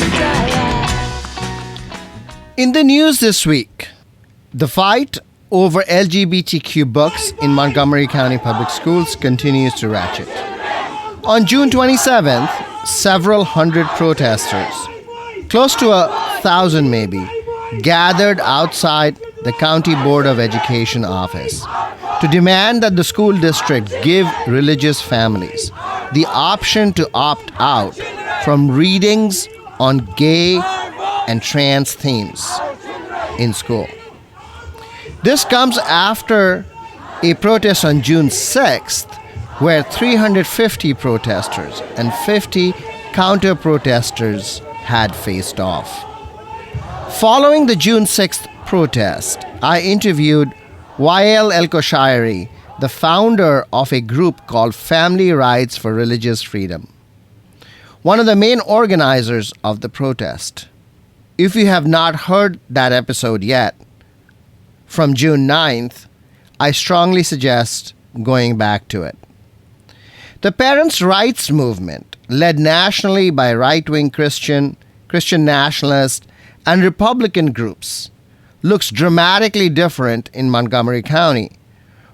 fact I like. In the news this week, the fight over LGBTQ books in Montgomery County Public Schools continues to ratchet. On June 27th, several hundred protesters, close to 1,000 maybe, gathered outside the County Board of Education office to demand that the school district give religious families the option to opt out from readings on gay and trans themes in school. This comes after a protest on June 6th where 350 protesters and 50 counter-protesters had faced off. Following the June 6th protest, I interviewed Wael El-Koshairi, the founder of a group called Family Rights for Religious Freedom, one of the main organizers of the protest. If you have not heard that episode yet, from June 9th, I strongly suggest going back to it. The parents' rights movement, led nationally by right-wing Christian nationalist, and Republican groups, looks dramatically different in Montgomery County,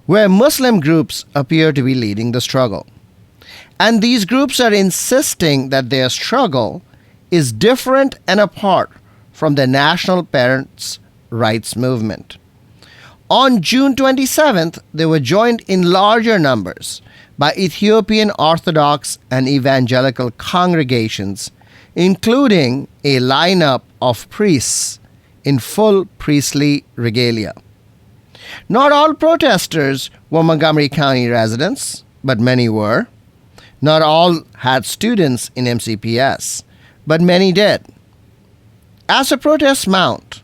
where Muslim groups appear to be leading the struggle. And these groups are insisting that their struggle is different and apart from the national parents' rights movement. On June 27th, they were joined in larger numbers by Ethiopian Orthodox and evangelical congregations, including a lineup of priests in full priestly regalia. Not all protesters were Montgomery County residents, but many were. Not all had students in MCPS, but many did. As the protests mount,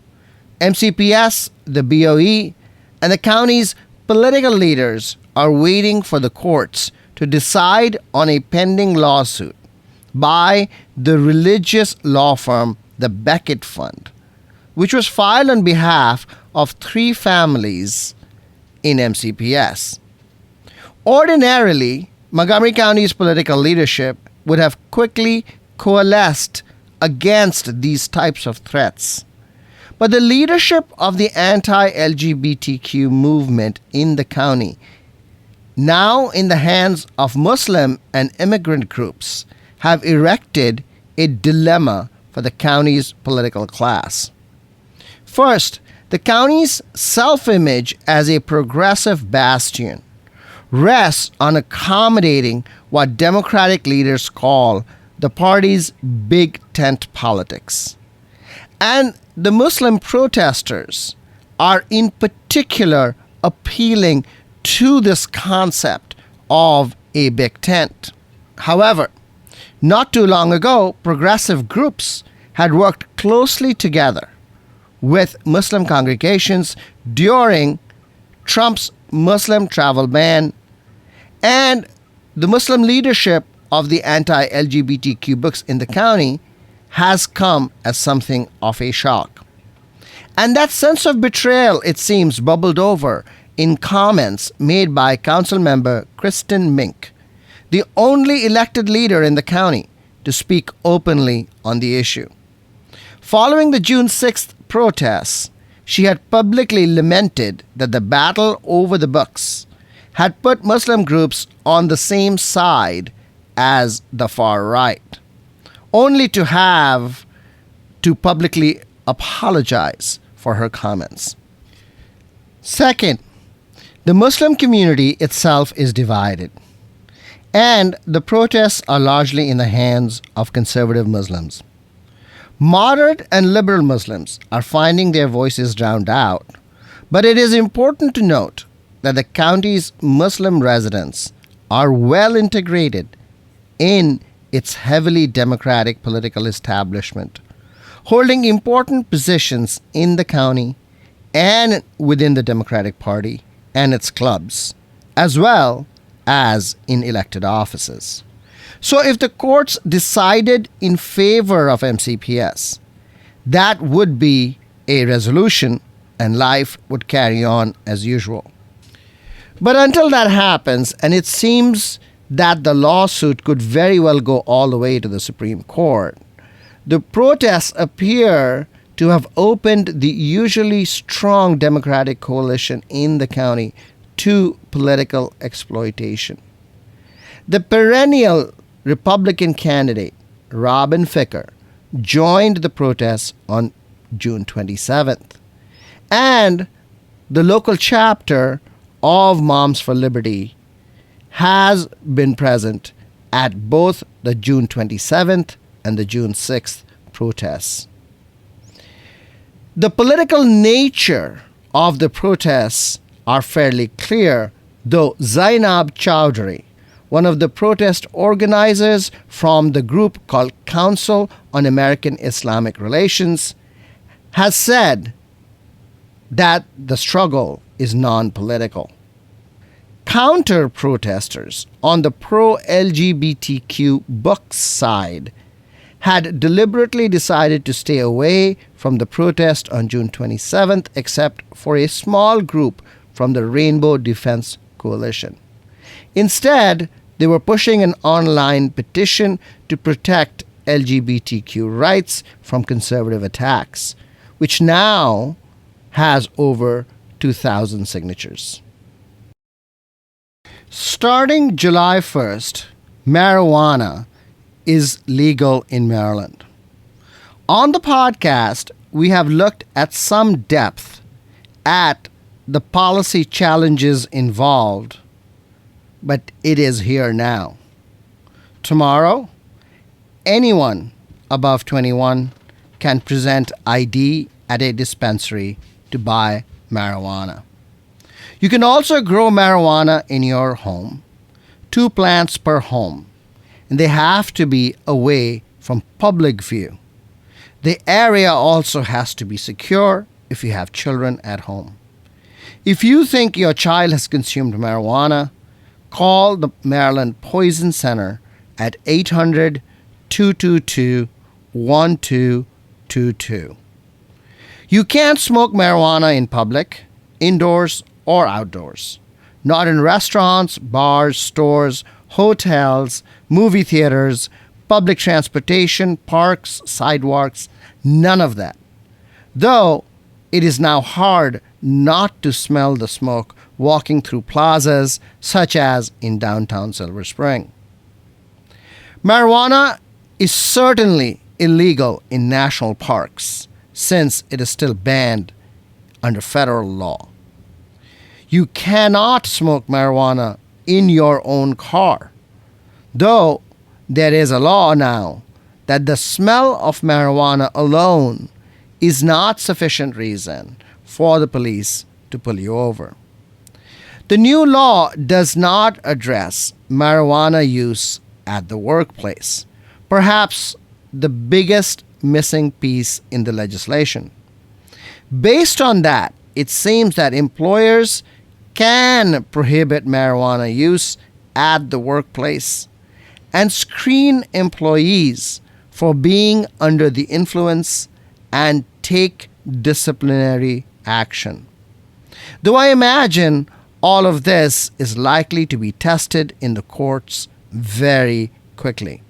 MCPS, the BOE, and the county's political leaders are waiting for the courts to decide on a pending lawsuit by the religious law firm, the Beckett Fund, which was filed on behalf of 3 families in MCPS. Ordinarily, Montgomery County's political leadership would have quickly coalesced against these types of threats. But the leadership of the anti-LGBTQ movement in the county, now in the hands of Muslim and immigrant groups, have erected a dilemma for the county's political class. First, the county's self-image as a progressive bastion rests on accommodating what Democratic leaders call the party's big tent politics. And the Muslim protesters are in particular appealing to this concept of a big tent. However, not too long ago, progressive groups had worked closely together with Muslim congregations during Trump's Muslim travel ban, and the Muslim leadership of the anti-LGBTQ books in the county has come as something of a shock. And that sense of betrayal, it seems, bubbled over in comments made by Council Member Kristen Mink, the only elected leader in the county to speak openly on the issue. Following the June 6th protests, she had publicly lamented that the battle over the books had put Muslim groups on the same side as the far right, only to have to publicly apologize for her comments. Second, the Muslim community itself is divided, and the protests are largely in the hands of conservative Muslims. Moderate and liberal Muslims are finding their voices drowned out, but it is important to note that the county's Muslim residents are well integrated in its heavily democratic political establishment, holding important positions in the county and within the Democratic Party and its clubs, as well as in elected offices. So if the courts decided in favor of MCPS, that would be a resolution and life would carry on as usual. But until that happens, and it seems that the lawsuit could very well go all the way to the Supreme Court, the protests appear to have opened the usually strong Democratic coalition in the county to political exploitation. The perennial Republican candidate, Robin Ficker, joined the protests on June 27th. And the local chapter of Moms for Liberty has been present at both the June 27th and the June 6th protests. The political nature of the protests are fairly clear, though Zainab Chowdhury, one of the protest organizers from the group called Council on American Islamic Relations, has said that the struggle is non-political. Counter protesters on the pro LGBTQ books side had deliberately decided to stay away from the protest on June 27th, except for a small group from the Rainbow Defense Coalition. Instead, they were pushing an online petition to protect LGBTQ rights from conservative attacks, which now has over 2,000 signatures. Starting July 1st, marijuana is legal in Maryland. On the podcast, we have looked at some depth at the policy challenges involved, but it is here now. Tomorrow, anyone above 21 can present ID at a dispensary to buy marijuana. You can also grow marijuana in your home, 2 plants per home, and they have to be away from public view. The area also has to be secure if you have children at home. If you think your child has consumed marijuana, call the Maryland Poison Center at 800-222-1222. You can't smoke marijuana in public, indoors, or outdoors. Not in restaurants, bars, stores, hotels, movie theaters, public transportation, parks, sidewalks, none of that. Though it is now hard not to smell the smoke walking through plazas such as in downtown Silver Spring. Marijuana is certainly illegal in national parks since it is still banned under federal law. You cannot smoke marijuana in your own car, though there is a law now that the smell of marijuana alone is not sufficient reason for the police to pull you over. The new law does not address marijuana use at the workplace, perhaps the biggest missing piece in the legislation. Based on that, it seems that employers can prohibit marijuana use at the workplace and screen employees for being under the influence and take disciplinary action. Though I imagine all of this is likely to be tested in the courts very quickly.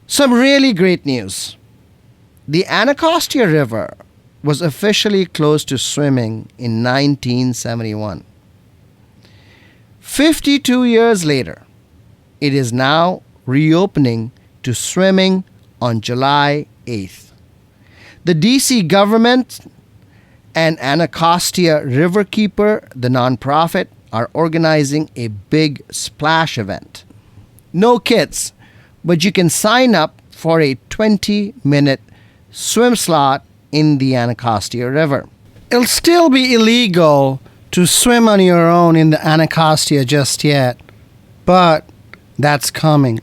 Some really great news. The Anacostia River was officially closed to swimming in 1971. 52 years later, it is now reopening to swimming on July 8th. The DC government and Anacostia Riverkeeper, the nonprofit, are organizing a big splash event. No kids, but you can sign up for a 20-minute swim slot in the Anacostia River. It'll still be illegal to swim on your own in the Anacostia just yet, but that's coming.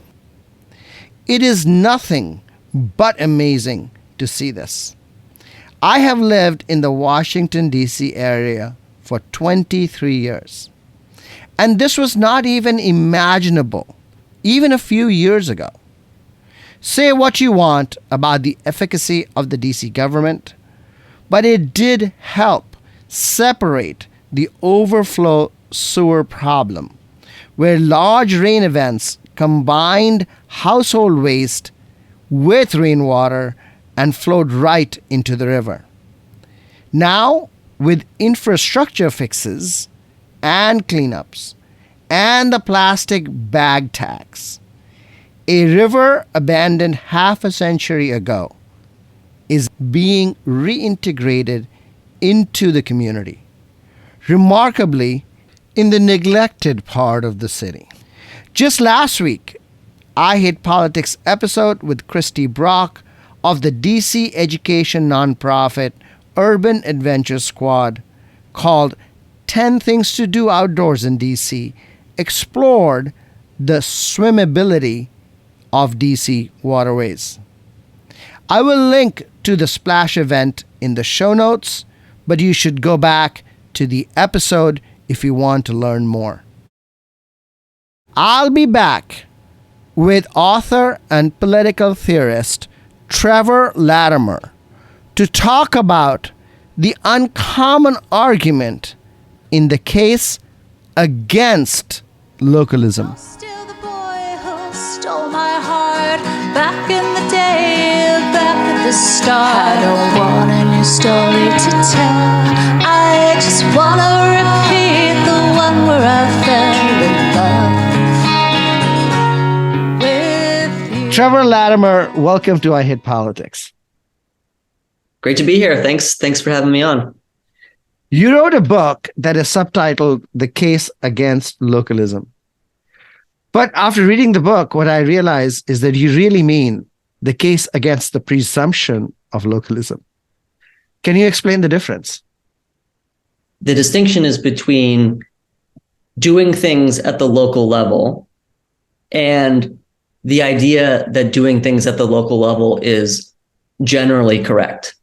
It is nothing but amazing to see this. I have lived in the Washington, D.C. area for 23 years, and this was not even imaginable even a few years ago. Say what you want about the efficacy of the DC government, but it did help separate the overflow sewer problem, where large rain events combined household waste with rainwater and flowed right into the river. Now, with infrastructure fixes and cleanups and the plastic bag tax, a river abandoned half a century ago is being reintegrated into the community, remarkably in the neglected part of the city. Just last week, I Hate Politics episode with Christy Brock of the DC education nonprofit Urban Adventure Squad called 10 Things to Do Outdoors in DC explored the swimmability of DC waterways. I will link to the splash event in the show notes, but you should go back to the episode if you want to learn more. I'll be back with author and political theorist Trevor Latimer to talk about the uncommon argument in the case against localism. Still the boy who stole my heart back in the day, back at the start. I don't want a new story to tell. I just want to repeat the one where I fell in love with you. Trevor Latimer, welcome to I Hate Politics. Great to be here. Thanks for having me on. You wrote a book that is subtitled The Case Against Localism. But after reading the book, what I realized is that you really mean the case against the presumption of localism. Can you explain the difference? The distinction is between doing things at the local level and the idea that doing things at the local level is generally correct.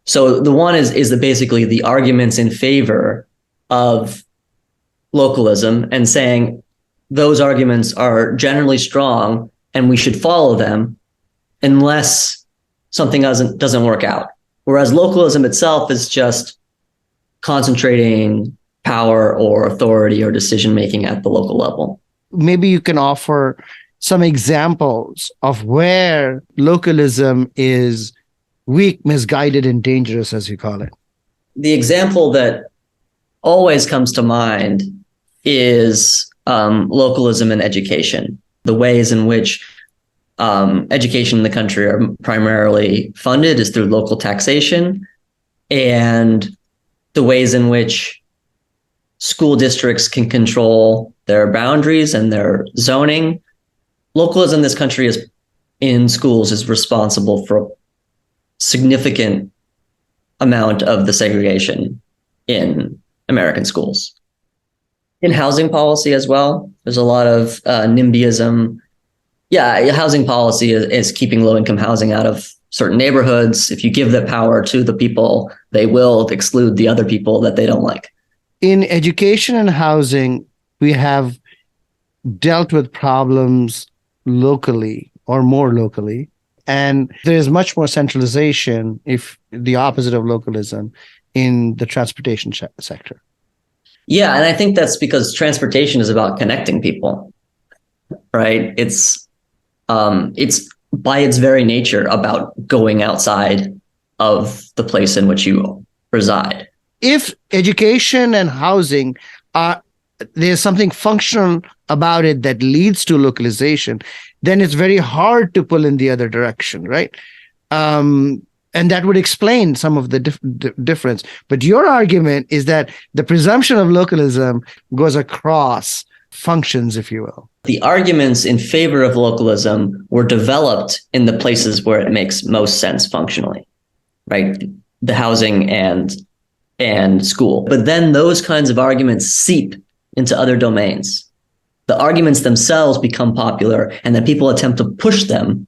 So the one is basically the arguments in favor of localism and saying those arguments are generally strong and we should follow them unless something doesn't work out. Whereas localism itself is just concentrating power or authority or decision making at the local level. Maybe you can offer some examples of where localism is weak, misguided, and dangerous, as you call it. The example that always comes to mind is localism in education, the ways in which education in the country are primarily funded is through local taxation, and the ways in which school districts can control their boundaries and their zoning. Localism in this country in schools is responsible for a significant amount of the segregation in American schools. In housing policy as well, there's a lot of NIMBYism. Yeah, housing policy is keeping low-income housing out of certain neighborhoods. If you give that power to the people, they will exclude the other people that they don't like. In education and housing, we have dealt with problems locally or more locally. And there's much more centralization, if the opposite of localism, in the transportation sector. Yeah, and I think that's because transportation is about connecting people, right? It's by its very nature about going outside of the place in which you reside. If education and housing there's something functional about it that leads to localization, then it's very hard to pull in the other direction, right? And that would explain some of the difference. But your argument is that the presumption of localism goes across functions, if you will. The arguments in favor of localism were developed in the places where it makes most sense functionally, right? The housing and school. But then those kinds of arguments seep into other domains. The arguments themselves become popular, and then people attempt to push them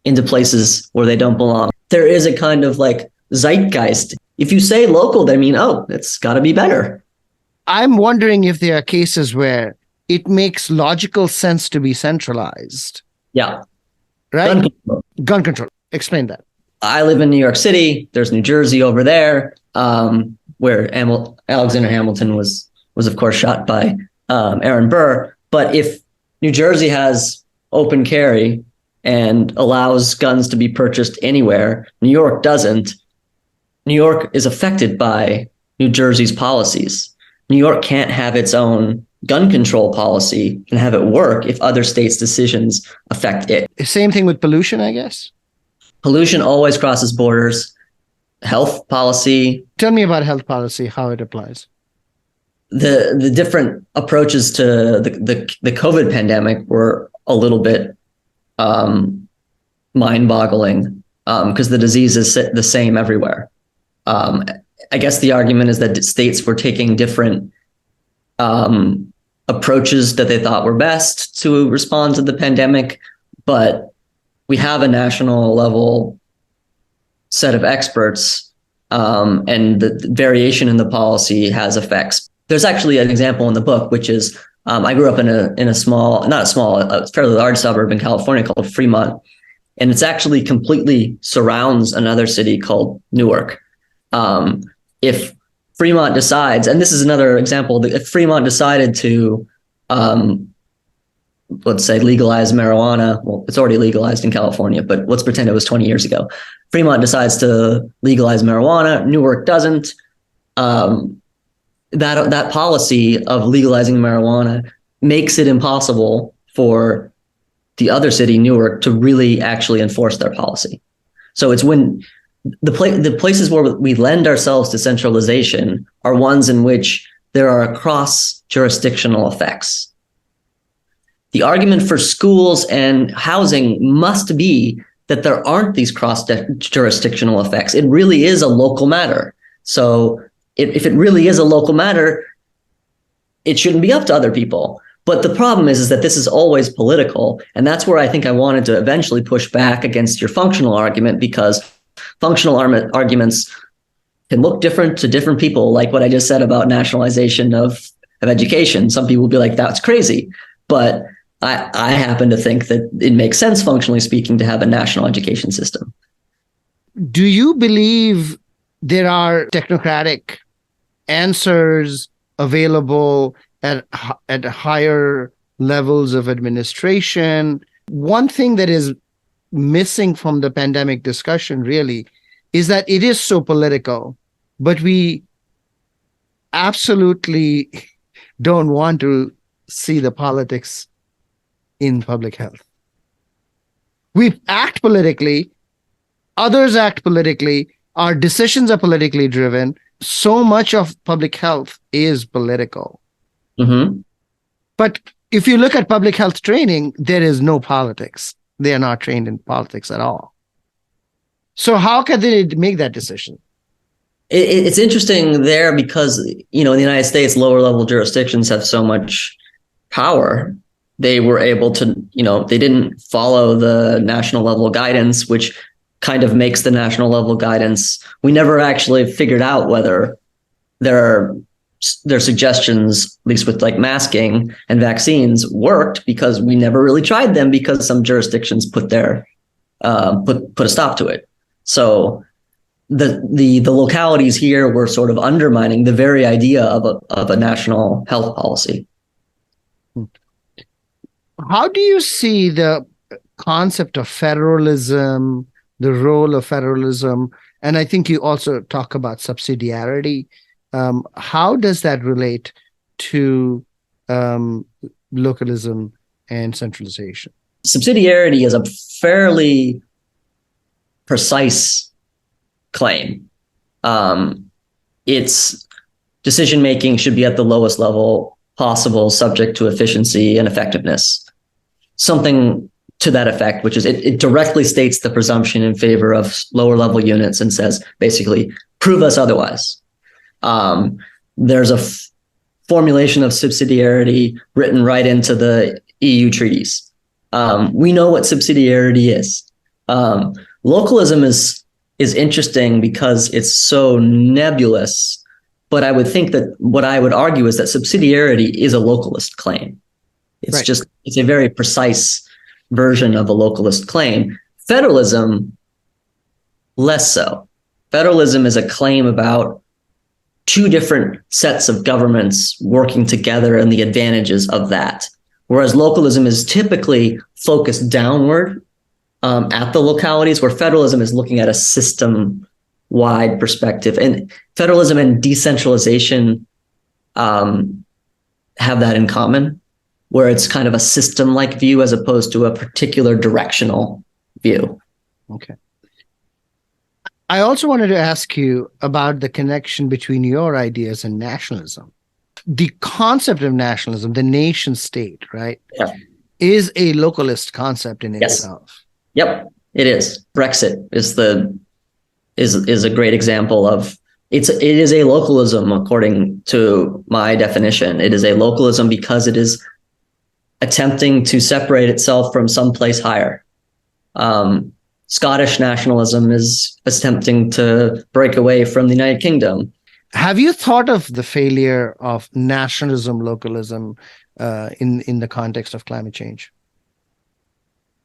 into places where they don't belong. There is a kind of like zeitgeist. If you say local, they mean, oh, it's got to be better. I'm wondering if there are cases where it makes logical sense to be centralized. Yeah. Right? Gun control. Gun control. Explain that. I live in New York City. There's New Jersey over there, where Alexander Hamilton was of course shot by Aaron Burr. But if New Jersey has open carry and allows guns to be purchased anywhere, New York doesn't. New York is affected by New Jersey's policies. New York can't have its own gun control policy and have it work if other states' decisions affect it. Same thing with pollution, I guess. Pollution always crosses borders. Health policy. Tell me about health policy, how it applies. The different approaches to the COVID pandemic were a little bit mind-boggling because the disease is the same everywhere. I guess the argument is that states were taking different approaches that they thought were best to respond to the pandemic, but we have a national level set of experts and the variation in the policy has effects. There's actually an example in the book, which is I grew up in a small, not a small, a fairly large suburb in California called Fremont, and it's actually completely surrounds another city called Newark. If Fremont decides, and this is another example, that if Fremont decided to, let's say, legalize marijuana, well, it's already legalized in California, but let's pretend it was 20 years ago. Fremont decides to legalize marijuana, Newark doesn't. That policy of legalizing marijuana makes it impossible for the other city, Newark, to really actually enforce their policy. So it's when the places where we lend ourselves to centralization are ones in which there are cross-jurisdictional effects. The argument for schools and housing must be that there aren't these cross-jurisdictional effects. It really is a local matter. So if it really is a local matter, it shouldn't be up to other people. But the problem is that this is always political. And that's where I think I wanted to eventually push back against your functional argument, because functional arguments can look different to different people, like what I just said about nationalization of education. Some people will be like, that's crazy. But I happen to think that it makes sense, functionally speaking, to have a national education system. Do you believe there are technocratic answers available at higher levels of administration? One thing that is missing from the pandemic discussion really is that it is so political, but we absolutely don't want to see the politics in public health. We act politically, others act politically, our decisions are politically driven. So much of public health is political. Mm-hmm. But if you look at public health training, there is no politics. They are not trained in politics at all. So how can they make that decision? It's interesting there because, in the United States, lower level jurisdictions have so much power. They were able to, they didn't follow the national level guidance, which kind of makes the national level guidance. We never actually figured out whether their suggestions, at least with like masking and vaccines, worked, because we never really tried them because some jurisdictions put a stop to it. So the localities here were sort of undermining the very idea of a national health policy. How do you see the concept of federalism, the role of federalism? And I think you also talk about subsidiarity. How does that relate to localism and centralization? Subsidiarity is a fairly precise claim. Its decision-making should be at the lowest level possible, subject to efficiency and effectiveness. Something to that effect, which is it directly states the presumption in favor of lower level units and says, basically, prove us otherwise. There's a formulation of subsidiarity written right into the EU treaties. We know what subsidiarity is. Localism is interesting because it's so nebulous, but I would think that what I would argue is that subsidiarity is a localist claim. It's right. It's a very precise version of a localist claim. Federalism, less so. Federalism is a claim about two different sets of governments working together and the advantages of that. Whereas localism is typically focused downward at the localities, where federalism is looking at a system-wide perspective. And federalism and decentralization have that in common, where it's kind of a system-like view as opposed to a particular directional view. Okay. I also wanted to ask you about the connection between your ideas and nationalism. The concept of nationalism, the nation state, right, is a localist concept in itself. Yep, it is. Brexit is a great example of it is a localism according to my definition. It is a localism because it is attempting to separate itself from someplace higher. Scottish nationalism is attempting to break away from the United Kingdom. Have you thought of the failure of nationalism, localism in the context of climate change?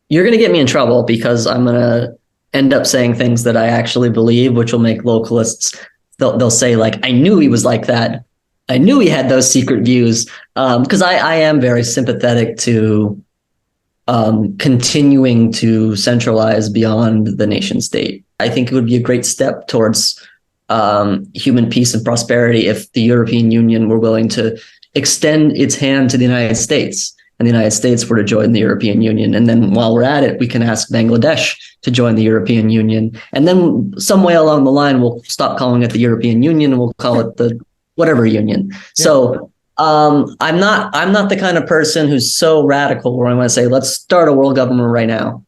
You're going to get me in trouble because I'm going to end up saying things that I actually believe, which will make localists, they'll say like, I knew he was like that. I knew he had those secret views, because I am very sympathetic to continuing to centralize beyond the nation state. I think it would be a great step towards human peace and prosperity if the European Union were willing to extend its hand to the United States, and the United States were to join the European Union. And then while we're at it, we can ask Bangladesh to join the European Union. And then some way along the line, we'll stop calling it the European Union and we'll call it the whatever union. Yeah. So I'm not the kind of person who's so radical where I want to say, let's start a world government right now.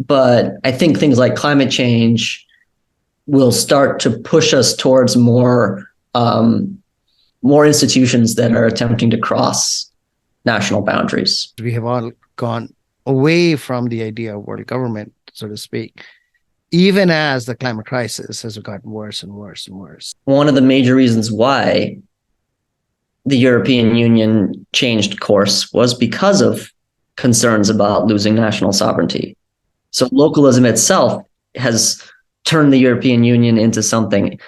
But I think things like climate change will start to push us towards more institutions that are attempting to cross national boundaries. We have all gone away from the idea of world government, so to speak, even as the climate crisis has gotten worse and worse and worse. One of the major reasons why the European Union changed course was because of concerns about losing national sovereignty. So localism itself has turned the European Union into something.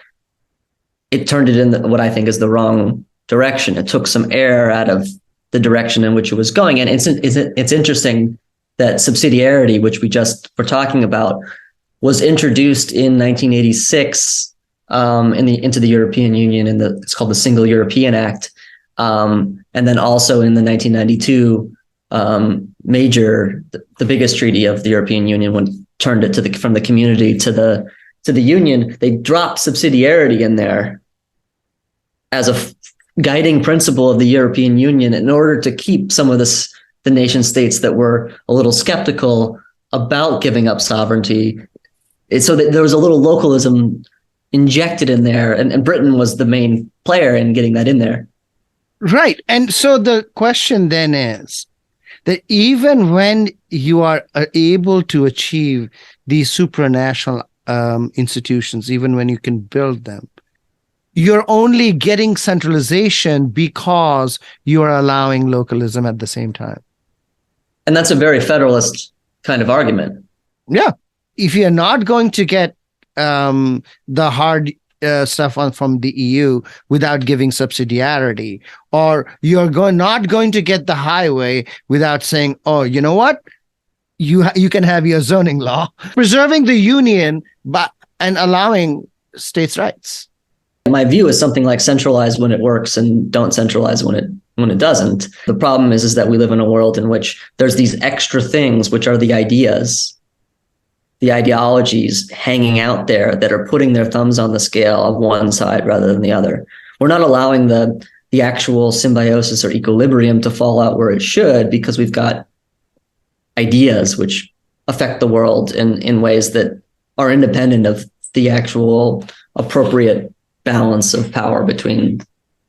It turned it in what I think is the wrong direction. It took some air out of the direction in which it was going. And it's interesting that subsidiarity, which we just were talking about, was introduced in 1986 into the European Union, it's called the Single European Act. And then also in the 1992 the biggest treaty of the European Union, when turned it from the community to the union, they dropped subsidiarity in there as a guiding principle of the European Union in order to keep some of the nation states that were a little skeptical about giving up sovereignty. So that there was a little localism injected in there, and Britain was the main player in getting that in there. Right. And so the question then is that even when you are able to achieve these supranational institutions, even when you can build them, you're only getting centralization because you are allowing localism at the same time. And that's a very federalist kind of argument. Yeah. If you're not going to get the hard stuff from the EU without giving subsidiarity, or you're not going to get the highway without saying, oh, you know what? You can have your zoning law, preserving the union and allowing states' rights. My view is something like centralize when it works and don't centralize when it doesn't. The problem is that we live in a world in which there's these extra things, which are the ideas, the ideologies hanging out there that are putting their thumbs on the scale of one side rather than the other. We're not allowing the actual symbiosis or equilibrium to fall out where it should, because we've got ideas which affect the world in ways that are independent of the actual appropriate balance of power between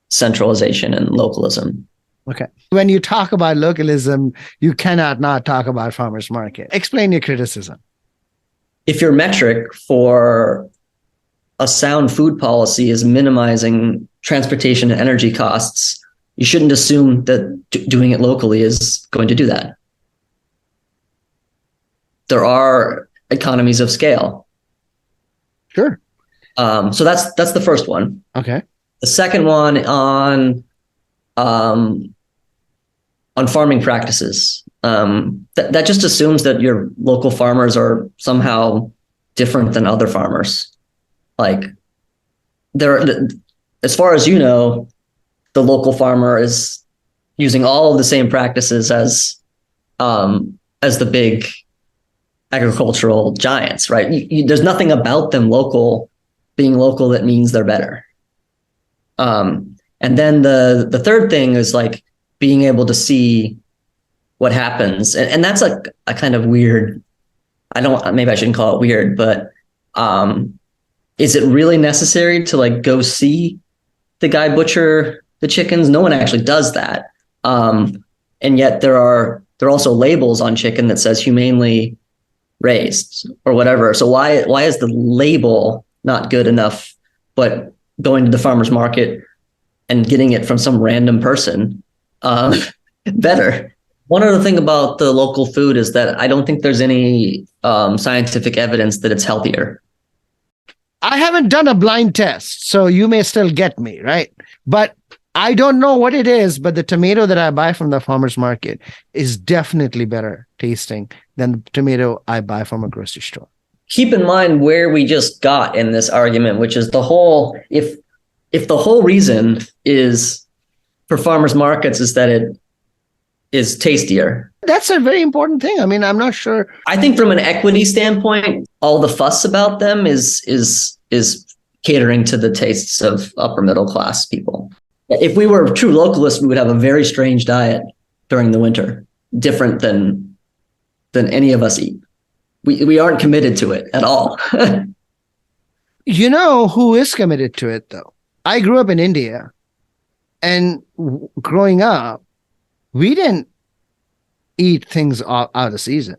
centralization and localism. Okay. When you talk about localism, you cannot not talk about farmers market. Explain your criticism. If your metric for a sound food policy is minimizing transportation and energy costs, you shouldn't assume that doing it locally is going to do that. There are economies of scale. Sure. So that's the first one. Okay. The second one on farming practices. That just assumes that your local farmers are somehow different than other farmers. Like, as far as you know, the local farmer is using all of the same practices as the big agricultural giants, right? There's nothing about them being local that means they're better. And then the third thing is like being able to see what happens. And that's a kind of weird, maybe I shouldn't call it weird, but is it really necessary to like go see the guy butcher the chickens? No one actually does that. And yet there are also labels on chicken that says humanely raised or whatever. So why is the label not good enough, but going to the farmer's market and getting it from some random person better? One other thing about the local food is that I don't think there's any scientific evidence that it's healthier. I haven't done a blind test, so you may still get me, right? But I don't know what it is, but the tomato that I buy from the farmer's market is definitely better tasting than the tomato I buy from a grocery store. Keep in mind where we just got in this argument, which is the whole, if the whole reason is for farmers markets is that it is tastier. That's a very important thing. I mean, I'm not sure. I think from an equity standpoint, all the fuss about them is catering to the tastes of upper middle class people. If we were true localists, we would have a very strange diet during the winter, different than any of us eat. We aren't committed to it at all. You know who is committed to it, though? I grew up in India, and growing up, we didn't eat things out of season.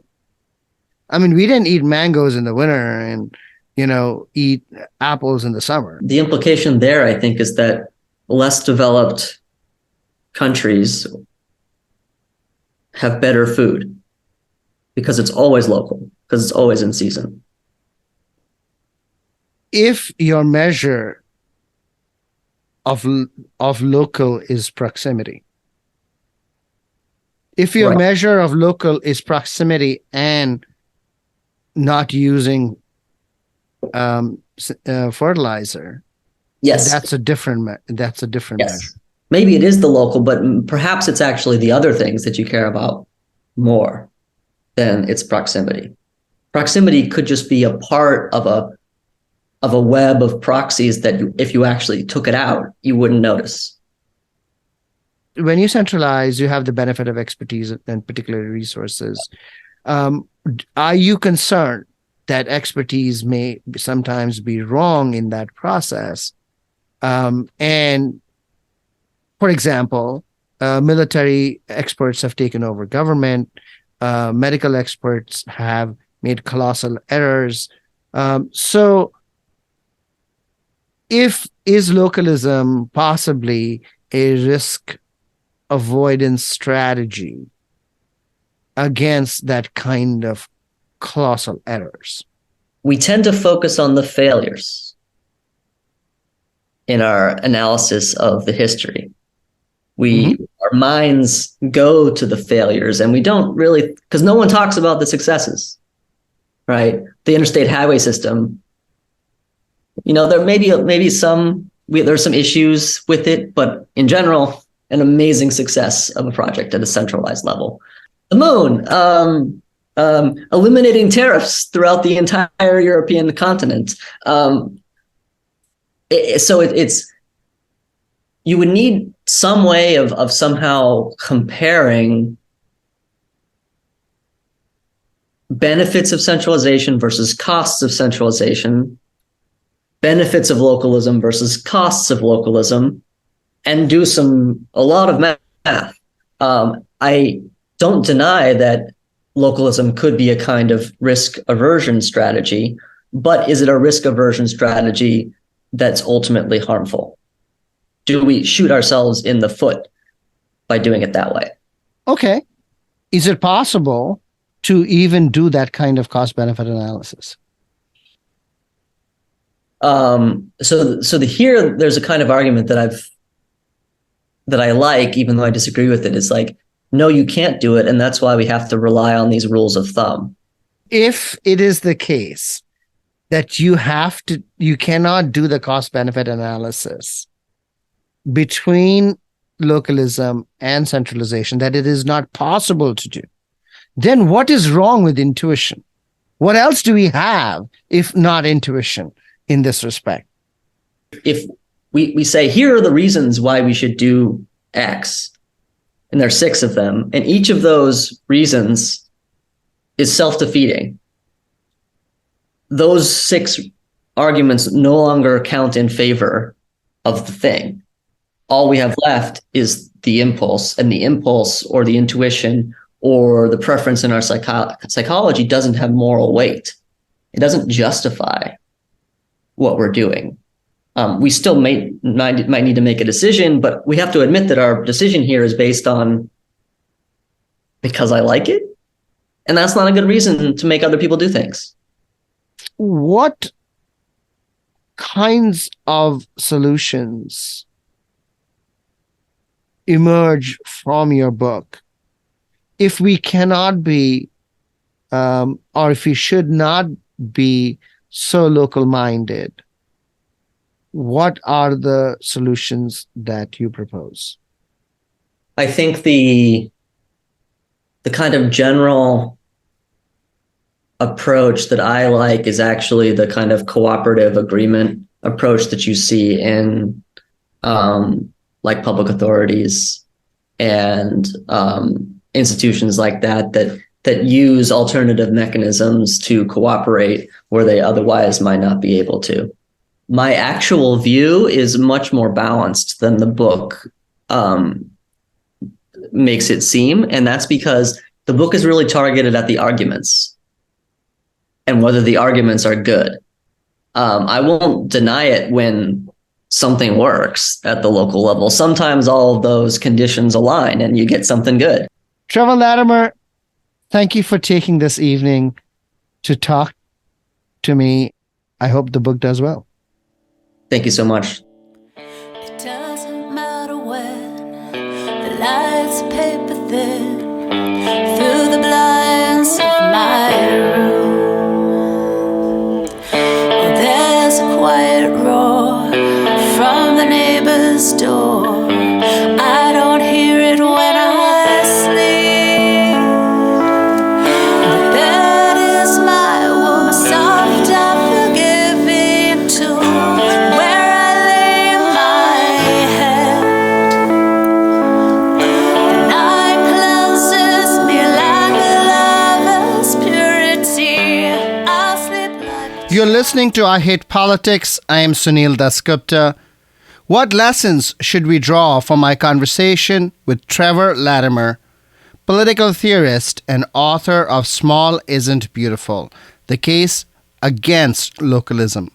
I mean, we didn't eat mangoes in the winter and, eat apples in the summer. The implication there, I think, is that less developed countries have better food because it's always local, because it's always in season. If your measure of local is proximity, if your Right. measure of local is proximity and not using fertilizer, Yes. that's a different measure. Yes. Maybe it is the local, but perhaps it's actually the other things that you care about more than its proximity. Proximity could just be a part of a web of proxies that if you actually took it out, you wouldn't notice. When you centralize, you have the benefit of expertise and particular resources. Are you concerned that expertise may sometimes be wrong in that process? And for example, military experts have taken over government. Medical experts have made colossal errors. So is localism possibly a risk avoidance strategy against that kind of colossal errors? We tend to focus on the failures in our analysis of the history. Our minds go to the failures, and we don't really, because no one talks about the successes, right? The interstate highway system, there maybe there's some issues with it, but in general, an amazing success of a project at a centralized level. The moon, eliminating tariffs throughout the entire European continent. You would need some way of somehow comparing benefits of centralization versus costs of centralization, benefits of localism versus costs of localism, and do a lot of math. I don't deny that localism could be a kind of risk aversion strategy, but is it a risk aversion strategy that's ultimately harmful? Do we shoot ourselves in the foot by doing it that way? Okay. Is it possible to even do that kind of cost-benefit analysis? Here there's a kind of argument that I like, even though I disagree with it. It's like, no, you can't do it, and that's why we have to rely on these rules of thumb. If it is the case that you cannot do the cost-benefit analysis between localism and centralization, that it is not possible to do, then what is wrong with intuition? What else do we have if not intuition in this respect? If we say, here are the reasons why we should do X, and there are 6 of them, and each of those reasons is self-defeating, those 6 arguments no longer count in favor of the thing. All we have left is the impulse, and the impulse or the intuition or the preference in our psychology doesn't have moral weight. It doesn't justify what we're doing. We still might need to make a decision, but we have to admit that our decision here is based on because I like it. And that's not a good reason to make other people do things. What kinds of solutions emerge from your book if we cannot be, or if we should not be so local-minded? What are the solutions that you propose? I think the kind of general approach that I like is actually the kind of cooperative agreement approach that you see in like public authorities and institutions like that use alternative mechanisms to cooperate where they otherwise might not be able to. My actual view is much more balanced than the book makes it seem. And that's because the book is really targeted at the arguments and whether the arguments are good. I won't deny it when something works at the local level. Sometimes all of those conditions align and you get something good. Trevor Latimer, thank you for taking this evening to talk to me. I hope the book does well. Thank you so much. It doesn't matter when the lights are paper thin through the blinds of my room. Oh, there's a quiet roar from the neighbor's door. I don't hear it when I sleep. The bed is my warm, soft, unforgiving tomb where I lay my head. The night cleanses me like a lover's purity. I'll sleep like You're listening to I Hate Politics. I am Sunil Dasgupta. What lessons should we draw from my conversation with Trevor Latimer, political theorist and author of Small Isn't Beautiful, the case against localism?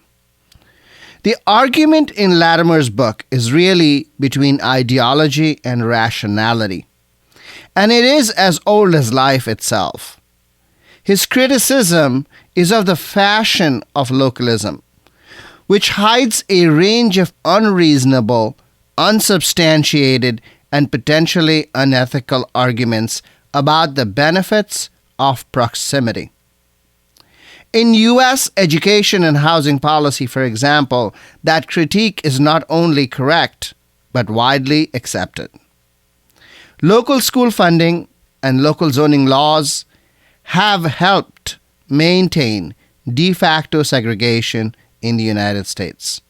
The argument in Latimer's book is really between ideology and rationality, and it is as old as life itself. His criticism is of the fashion of localism, which hides a range of unreasonable, unsubstantiated, and potentially unethical arguments about the benefits of proximity. In U.S. education and housing policy, for example, that critique is not only correct, but widely accepted. Local school funding and local zoning laws have helped maintain de facto segregation in the United States.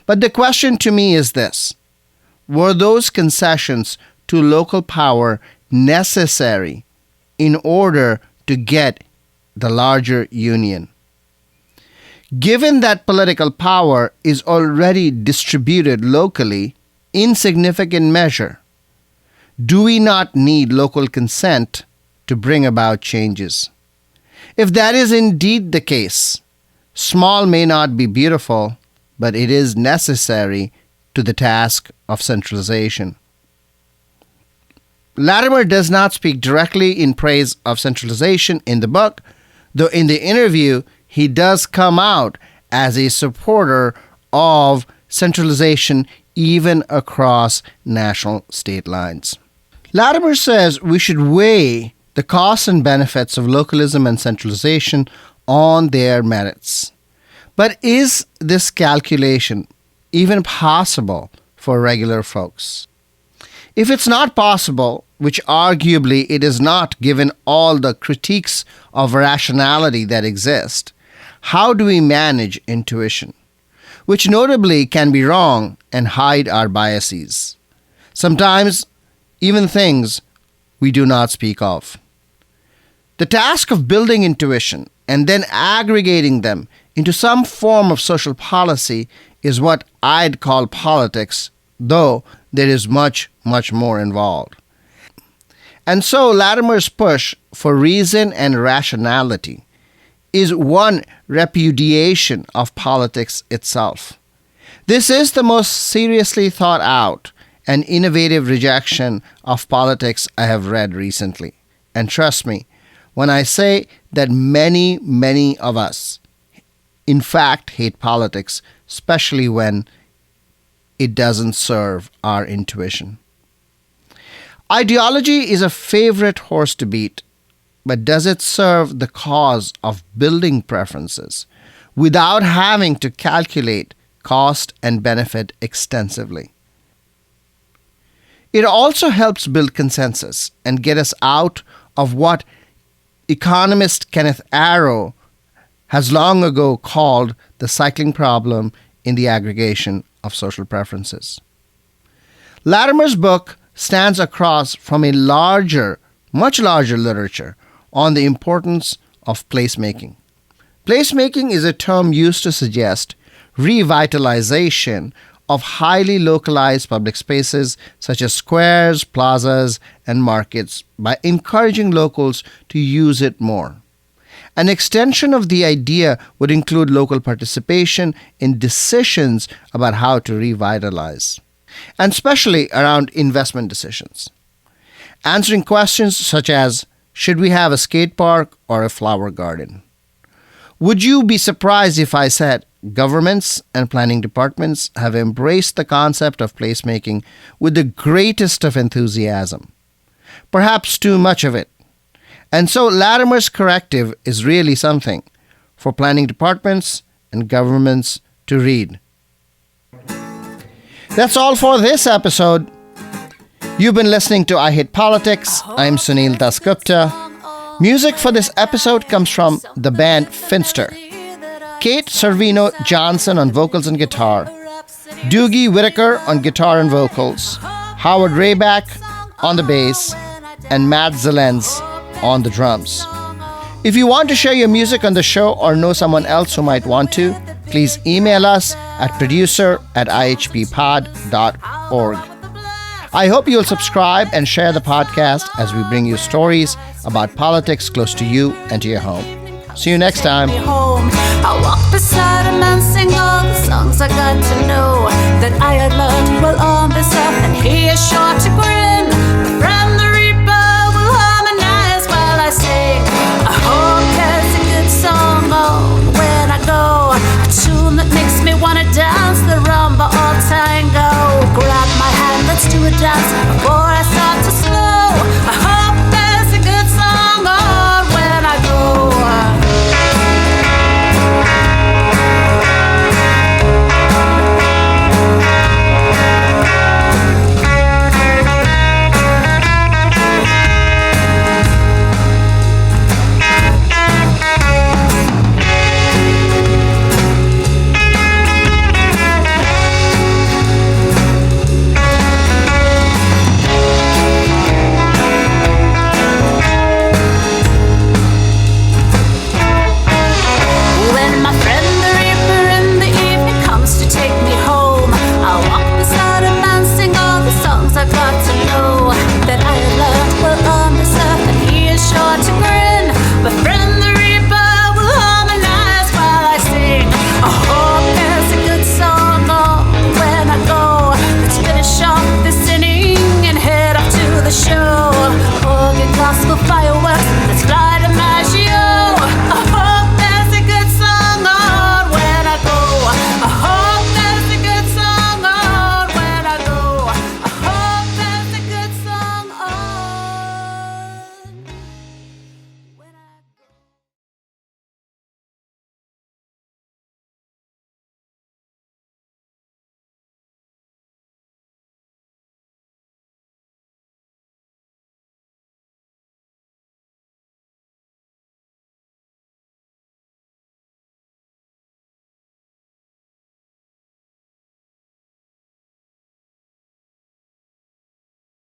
But the question to me is this: were those concessions to local power necessary in order to get the larger union? Given that political power is already distributed locally in significant measure, do we not need local consent to bring about changes? If that is indeed the case, small may not be beautiful, but it is necessary to the task of centralization. Latimer does not speak directly in praise of centralization in the book, though in the interview he does come out as a supporter of centralization even across national state lines. Latimer says we should weigh the costs and benefits of localism and centralization on their merits. But is this calculation even possible for regular folks? If it's not possible, which arguably it is not given all the critiques of rationality that exist, how do we manage intuition, which notably can be wrong and hide our biases? Sometimes even things we do not speak of. The task of building intuition and then aggregating them into some form of social policy is what I'd call politics, though there is much, much more involved. And so Latimer's push for reason and rationality is one repudiation of politics itself. This is the most seriously thought out and innovative rejection of politics I have read recently. And trust me when I say that many of us, in fact, hate politics, especially when it doesn't serve our intuition. Ideology is a favorite horse to beat, but does it serve the cause of building preferences without having to calculate cost and benefit extensively? It also helps build consensus and get us out of what economist Kenneth Arrow has long ago called the cycling problem in the aggregation of social preferences. Latimer's book stands across from a much larger literature on the importance of placemaking. Placemaking is a term used to suggest revitalization of highly localized public spaces such as squares, plazas, and markets by encouraging locals to use it more. An extension of the idea would include local participation in decisions about how to revitalize, and especially around investment decisions. Answering questions such as, should we have a skate park or a flower garden? Would you be surprised if I said governments and planning departments have embraced the concept of placemaking with the greatest of enthusiasm? Perhaps too much of it. And so Latimer's corrective is really something for planning departments and governments to read. That's all for this episode. You've been listening to I Hate Politics. I'm Sunil Dasgupta. Music for this episode comes from the band Finster. Kate Servino Johnson on vocals and guitar. Doogie Whitaker on guitar and vocals. Howard Rayback on the bass. And Matt Zelenz on the drums. If you want to share your music on the show or know someone else who might want to, please email us at producer@ihppod.org. I hope you'll subscribe and share the podcast as we bring you stories about politics close to you and to your home. See you next time. I walk beside him and sing all the songs I got to know that I had learned while on this earth, and he is sure to grin.